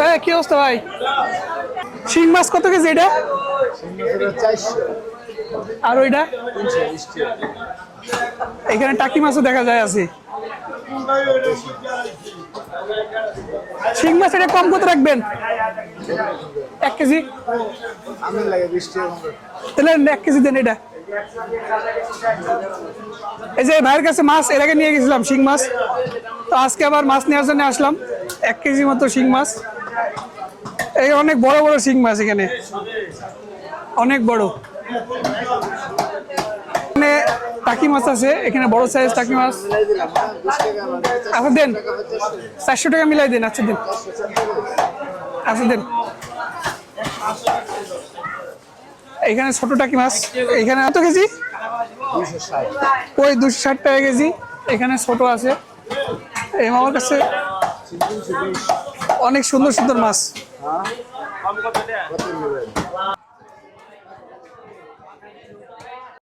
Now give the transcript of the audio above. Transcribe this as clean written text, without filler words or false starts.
হ্যাঁ, কি অবস্থা ভাই? শিং মাছ কত কেজি এটা? আর ওইটা এখানে টাকি মাছও দেখা যায় আছে। শিং মাছ এটা কম কত রাখবেন? 1 কেজি তাহলে 1 কেজি দেন। এটা এই যে ভাইয়ের কাছে মাছ এর আগে নিয়ে গেছিলাম শিং মাছ, তো আজকে আবার মাছ নেওয়ার জন্য আসলাম। 1 কেজি মতো শিং মাছ। এই অনেক বড় বড় শিং মাছ, এখানে অনেক বড়। এখানে টাকি মাছ আছে, এখানে বড় সাইজ টাকি মাছ। আচ্ছা দেন, 400 টাকা মিলাই দেন। আচ্ছা দেন, আচ্ছা দেন। এখানে ছোট টাকি মাছ, এখানে কত কেজি? ওই 260 টাকা কেজি। এখানে ছোট আছে। এই আমার কাছে অনেক সুন্দর সুন্দর মাছ।